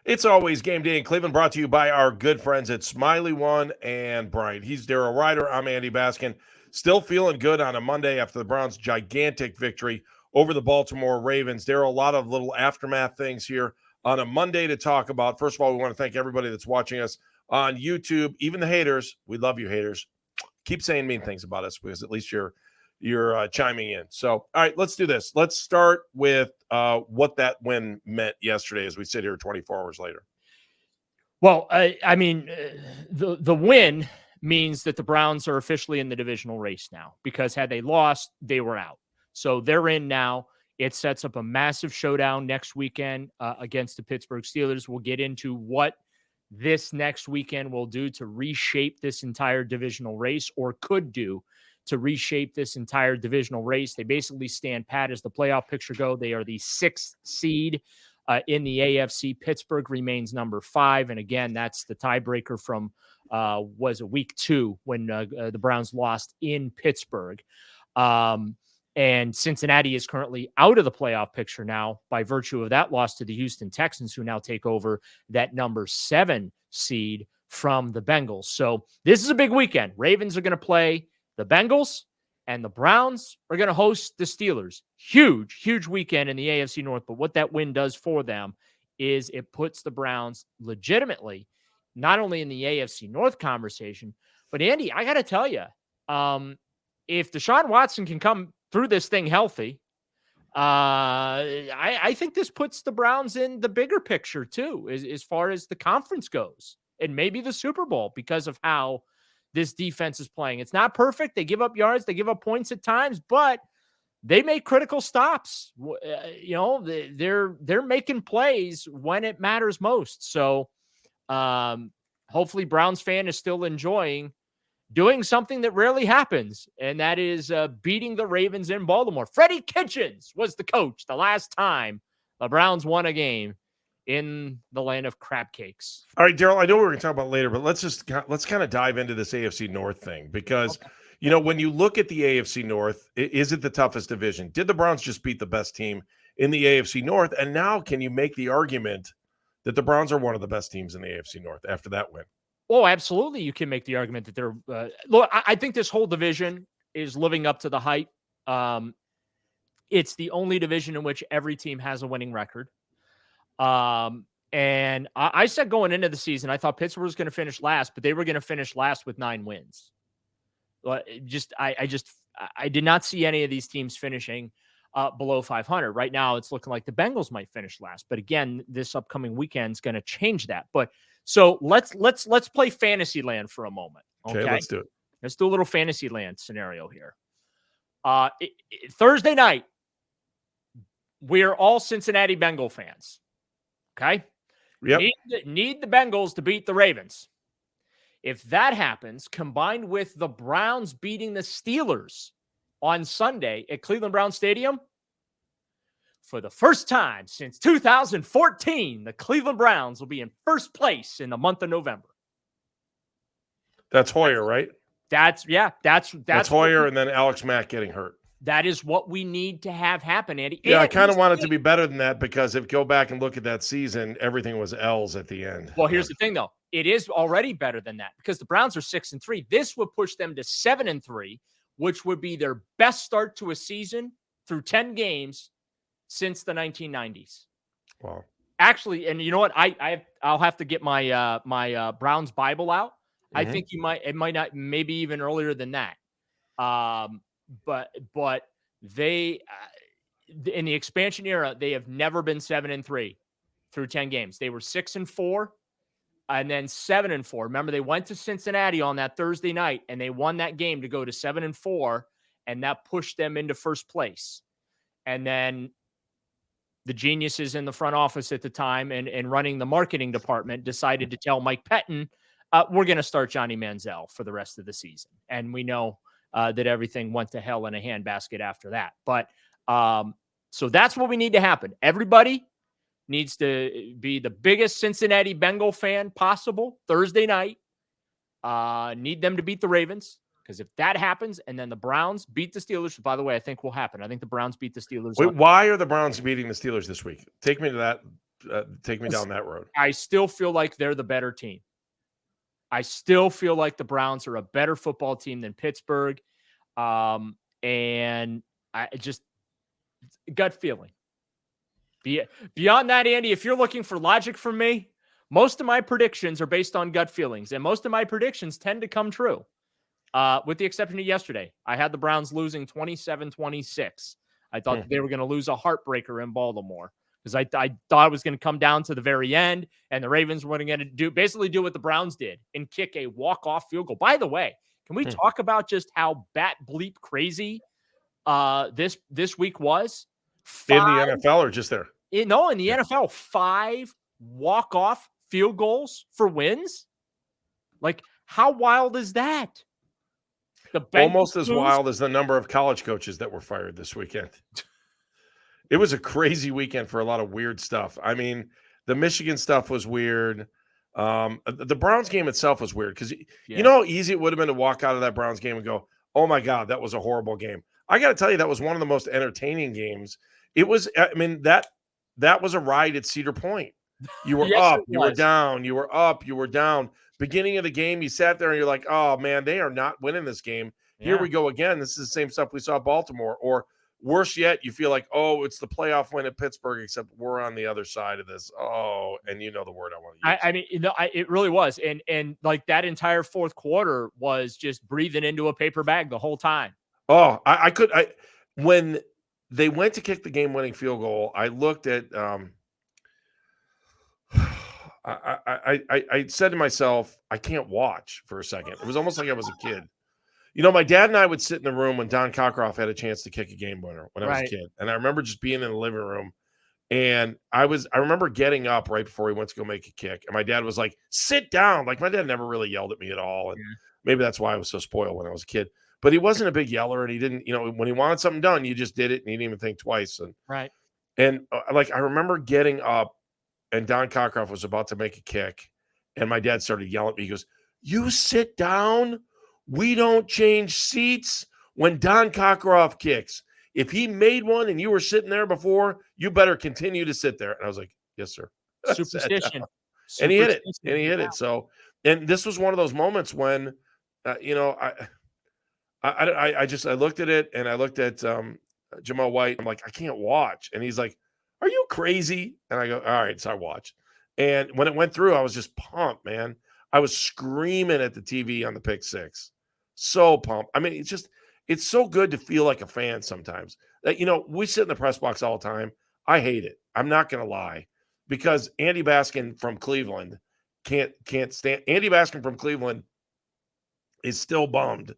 It's always game day in Cleveland, brought to you by our good friends at Smiley One and Bryant. He's Daryl Ryder. I'm Andy Baskin. Still feeling good on a Monday after the Browns' gigantic victory over the Baltimore Ravens. Daryl, a lot of little aftermath things here on a Monday to talk about. First of all, we want to thank everybody that's watching us on YouTube, even the haters. We love you, haters. Keep saying mean things about us because at least you're chiming in. So, all right, let's do this. Let's start with what that win meant yesterday as we sit here 24 hours later. Well, I mean, the win means that the Browns are officially in the divisional race now, because had they lost, they were out. So they're in now. It sets up a massive showdown next weekend against the Pittsburgh Steelers. We'll get into what this next weekend will do to reshape this entire divisional race, or could do to reshape this entire divisional race. They basically stand pat as the playoff picture go. They are the 6th seed in the AFC. Pittsburgh remains number 5. And again, that's the tiebreaker from was a week 2 when the Browns lost in Pittsburgh. And Cincinnati is currently out of the playoff picture now by virtue of that loss to the Houston Texans, who now take over that number 7 seed from the Bengals. So this is a big weekend. Ravens are going to play the Bengals, and the Browns are going to host the Steelers. Huge, huge weekend in the AFC North. But what that win does for them is it puts the Browns legitimately not only in the AFC North conversation, but Andy, I got to tell you, if Deshaun Watson can come through this thing healthy, I think this puts the Browns in the bigger picture too, as far as the conference goes, and maybe the Super Bowl, because of how this defense is playing. It's not perfect. They give up yards, they give up points at times, but they make critical stops. They're making plays when it matters most. So hopefully Browns fan is still enjoying doing something that rarely happens, and that is beating the Ravens in Baltimore. Freddie Kitchens was the coach the last time the Browns won a game in the land of crab cakes. All right, Daryl, I know we're going to talk about later, but let's kind of dive into this AFC North thing, because when you look at the AFC North, is it the toughest division? Did the Browns just beat the best team in the AFC North? And now can you make the argument that the Browns are one of the best teams in the AFC North after that win? Oh, absolutely. You can make the argument that they're look, I think this whole division is living up to the hype. It's the only division in which every team has a winning record. And I said going into the season, I thought Pittsburgh was going to finish last, but they were going to finish last with 9 wins. I did not see any of these teams finishing below 500. Right now, it's looking like the Bengals might finish last. But again, this upcoming weekend is going to change that. But so let's play Fantasyland for a moment. Okay, let's do it. Let's do a little Fantasyland scenario here. Thursday night, we're all Cincinnati Bengal fans. Okay? Yep. Need the Bengals to beat the Ravens. If that happens, combined with the Browns beating the Steelers on Sunday at Cleveland Browns Stadium, for the first time since 2014, the Cleveland Browns will be in first place in the month of November. That's Hoyer, right? That's Hoyer, and then Alex Mack getting hurt. That is what we need to have happen, Andy. Yeah, I kind of want it to be better than that, because if you go back and look at that season, everything was L's at the end. Well, here's the thing, though. It is already better than that, because the Browns are 6-3. This would push them to 7-3, which would be their best start to a season through 10 games since the 1990s. Wow. Actually, and you know what? I'll have to get my my Browns Bible out. Mm-hmm. I think it might not, maybe even earlier than that. But they in the expansion era, they have never been 7-3 through 10 games. They were 6-4 and then 7-4. Remember, they went to Cincinnati on that Thursday night and they won that game to go to 7-4, and that pushed them into first place. And then the geniuses in the front office at the time and running the marketing department decided to tell Mike Pettin, we're going to start Johnny Manziel for the rest of the season. And we know that everything went to hell in a handbasket after that. But so that's what we need to happen. Everybody needs to be the biggest Cincinnati Bengal fan possible Thursday night. Need them to beat the Ravens, because if that happens and then the Browns beat the Steelers, by the way, I think will happen. I think the Browns beat the Steelers. Wait, why are the Browns beating the Steelers this week? Take me to that take me down that road. I still feel like they're the better team. I still feel like the Browns are a better football team than Pittsburgh. And I just gut feeling. Beyond that, Andy, if you're looking for logic from me, most of my predictions are based on gut feelings, and most of my predictions tend to come true. With the exception of yesterday. I had the Browns losing 27-26. I thought that they were going to lose a heartbreaker in Baltimore because I thought it was going to come down to the very end, and the Ravens were going to basically do what the Browns did and kick a walk-off field goal. By the way, can we talk about just how bat bleep crazy this week was? In the NFL or just there? In the NFL, 5 walk-off field goals for wins? Like, how wild is that? Almost as wild as the number of college coaches that were fired this weekend. It was a crazy weekend for a lot of weird stuff. I mean, the Michigan stuff was weird. The Browns game itself was weird because you know how easy it would have been to walk out of that Browns game and go, oh my God, that was a horrible game. I got to tell you, that was one of the most entertaining games. It was, I mean, that was a ride at Cedar Point. You were up, you were down, you were up, you were down. Beginning of the game, you sat there and you're like, oh man, they are not winning this game. Here we go again. This is the same stuff we saw at Baltimore. Or worse yet, you feel like, oh, it's the playoff win at Pittsburgh, except we're on the other side of this. Oh, and you know the word I want to use. I mean, it really was. And like that entire fourth quarter was just breathing into a paper bag the whole time. Oh, when they went to kick the game-winning field goal, I looked at I said to myself, I can't watch for a second. It was almost like I was a kid. You know, my dad and I would sit in the room when Don Cockcroft had a chance to kick a game winner when I was a kid. And I remember just being in the living room, and I remember getting up right before he went to go make a kick. And my dad was like, sit down. Like, my dad never really yelled at me at all. And maybe that's why I was so spoiled when I was a kid. But he wasn't a big yeller, and he didn't, you know, when he wanted something done, you just did it, and he didn't even think twice. And like, I remember getting up, and Don Cockcroft was about to make a kick, and my dad started yelling at me. He goes, you sit down. We don't change seats when Don Cockcroft kicks. If he made one and you were sitting there before, you better continue to sit there. And I was like, yes, sir. Superstition. And he hit it. And he hit it. So, and this was one of those moments when, you know, I looked at it, and I looked at Jamal White. I'm like, I can't watch. And he's like, are you crazy? And I go, all right. So I watched. And when it went through, I was just pumped, man. I was screaming at the TV on the pick six. So pumped. I mean, it's so good to feel like a fan sometimes. You know, we sit in the press box all the time. I hate it. I'm not going to lie, because Andy Baskin from Cleveland can't stand. Andy Baskin from Cleveland is still bummed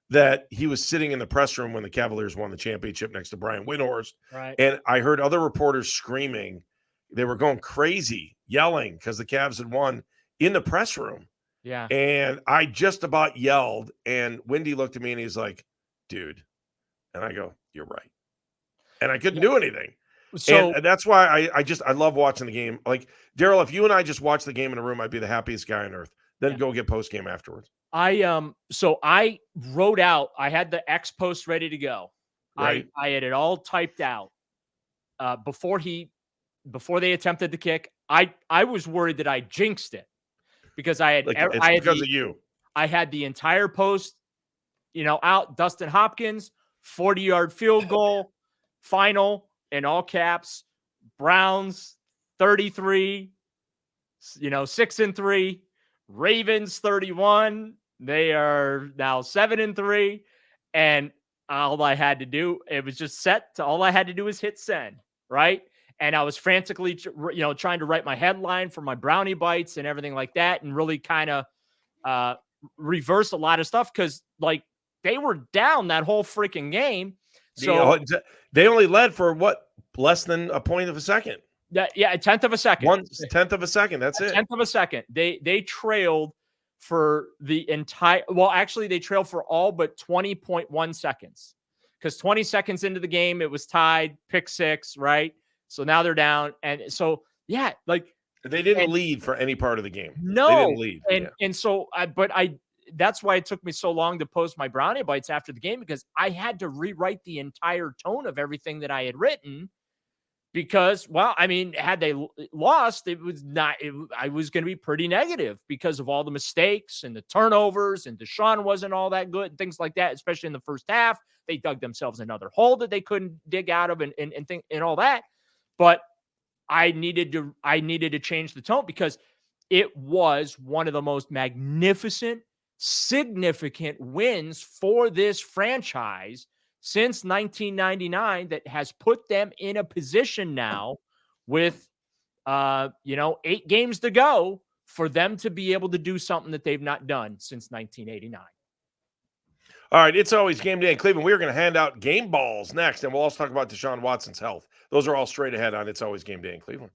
that he was sitting in the press room when the Cavaliers won the championship next to Brian Windhorst. Right. And I heard other reporters screaming. They were going crazy, yelling because the Cavs had won in the press room. Yeah. And I just about yelled, and Wendy looked at me and he's like, dude. And I go, you're right. And I couldn't do anything. So, and that's why I love watching the game. Like, Daryl, if you and I just watched the game in a room, I'd be the happiest guy on earth. Then go get post game afterwards. So I wrote out, I had the X post ready to go. Right. I had it all typed out before they attempted the kick. I was worried that I jinxed it because I had, because of you. I had the entire post, you know, out. Dustin Hopkins, 40-yard field goal, final in all caps. Browns 33, 6-3. Ravens 31. They are now 7-3. And all I had to do, it was just set to, all I had to do was hit send, right? And I was frantically, trying to write my headline for my brownie bites and everything like that, and really kind of reverse a lot of stuff because, like, they were down that whole freaking game. So they only led for less than a point of a second. A tenth of a second. 1/10 of a second. That's it. 10th of a second. They trailed for the entire. Well, actually, they trailed for all but 20.1 seconds, because 20 seconds into the game, it was tied, pick six, right? So now they're down, and so like they didn't lead for any part of the game. No, they didn't lead, and so that's why it took me so long to post my brownie bites after the game, because I had to rewrite the entire tone of everything that I had written, because, well, I mean, had they lost, it was not, I was going to be pretty negative because of all the mistakes and the turnovers, and Deshaun wasn't all that good and things like that, especially in the first half. They dug themselves another hole that they couldn't dig out of and all that. But I needed to change the tone, because it was one of the most magnificent, significant wins for this franchise since 1999 that has put them in a position now with 8 games to go for them to be able to do something that they've not done since 1989. All right, it's always game day in Cleveland. We're going to hand out game balls next, and we'll also talk about Deshaun Watson's health. Those are all straight ahead on It's Always Game Day in Cleveland.